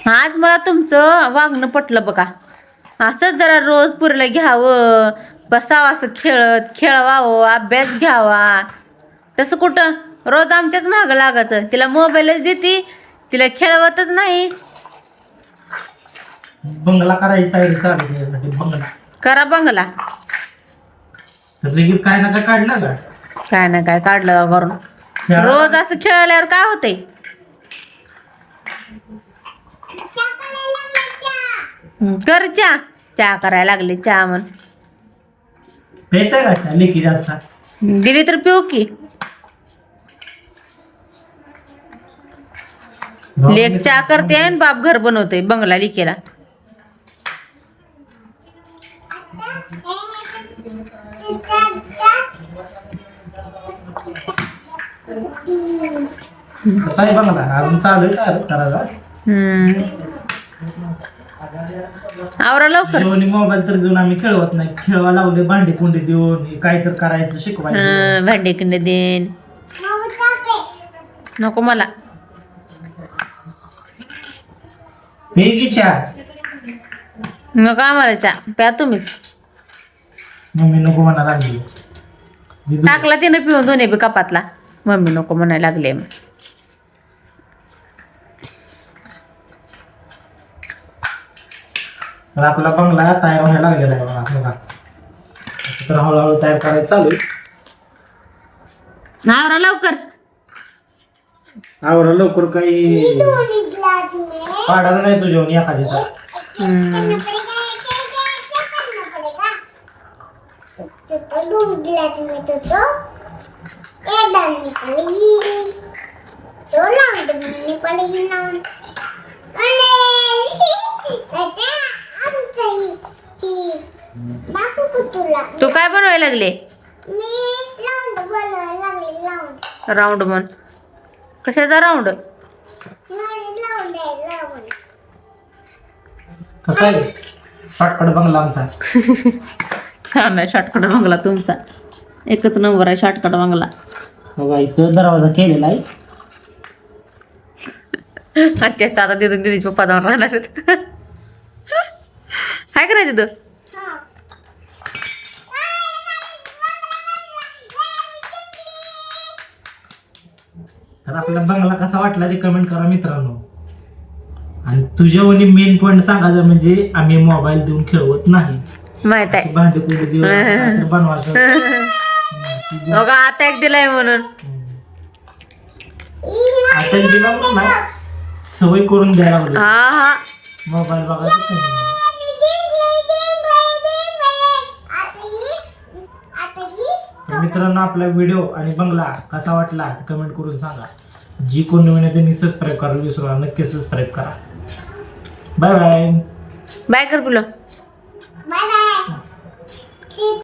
आज मला तुमचं वागणं पटलं बघा. असंच जरा रोज पुरीला घ्यावं, बसावं असं खेळत, खेळवावं, अभ्यास घ्यावा. तसं कुठं रोज आमच्याच मागं लागायचं. तिला मोबाईलच देते, तिला खेळवतच नाही. बंगला करायची तयारी चालू त्याच्यासाठी बंगला. करा बंगला. तर लगेच काय ना काय काढलं का? काय ना काय काढलं करून. रोज असं खेळल्यावर काय होतंय? कर चहा. चहा करायला लागले चहा म्हण. प्यायचा आहे का लेकी जातचा? दिली तर पिऊ की. लेक चहा करते आणि बाप घर बनवते बंगला लिकेला. कसा आहे बंगला अजून चालू आहे का करायला? आवरा लवकर. जेवणी मोबाईल तर देऊन आम्ही खेळवत नाही. खेळवा लावले भांडी कुंडी देऊन काय तर करायचं शिकवायचं. भांडे किंड देन नको मला. पेगी चहा. नको आम्हाला चहा. प्या तुम्हीच. मम्मी नको म्हणा लागली. टाकला तिनं पिऊन दोन्ही बी कपातला. मम्मी नको म्हणायला लागले. तर आपला बंगला तयार व्हायला लागलेला आहे बघा. असं तर हळूहळू तयार करायचं चालू आहे. आवरा लवकर. आवरा लवकर काही पाडायचं नाही तुझ्या एखादीचा. तू काय बनवायला लागले? राऊंड म्हण. कशाचा राऊंड? कसं आहे शॉर्टकट बंगला आमचा. छान आहे शॉर्टकट बंगला तुमचा. एकच नंबर आहे शॉर्टकट बंगला. बघा इथं दरवाजा केलेला आहे. अच्छा आता तिथून दिदीचे पप्पा जाऊन राहणार आहेत. काय करायचं तिथं? तर आपला बंगला कसा वाटला ते कमेंट करा मित्रांनो. आणि तुझ्यावनी मेन पॉईंट सांगायचं म्हणजे आम्ही मोबाईल देऊन खेळवत नाही. माहित आहे भांडी कुंडी देऊन बनवायचं. बघा आता एक दिलाय म्हणून. आता दिला म्हणून नाही सवय करून द्यायला लागली. हा हा मोबाईल बघायचं काही नाही. तर मित्रांनो आपला व्हिडिओ आणि बंगला कसा वाटला कमेंट करून सांगा. जी कोण नवीन आहे त्यांनी सबस्क्राईब करायला विसरू नका. नक्की सबस्क्राईब करा. Bye bye. बाय कर बोलो.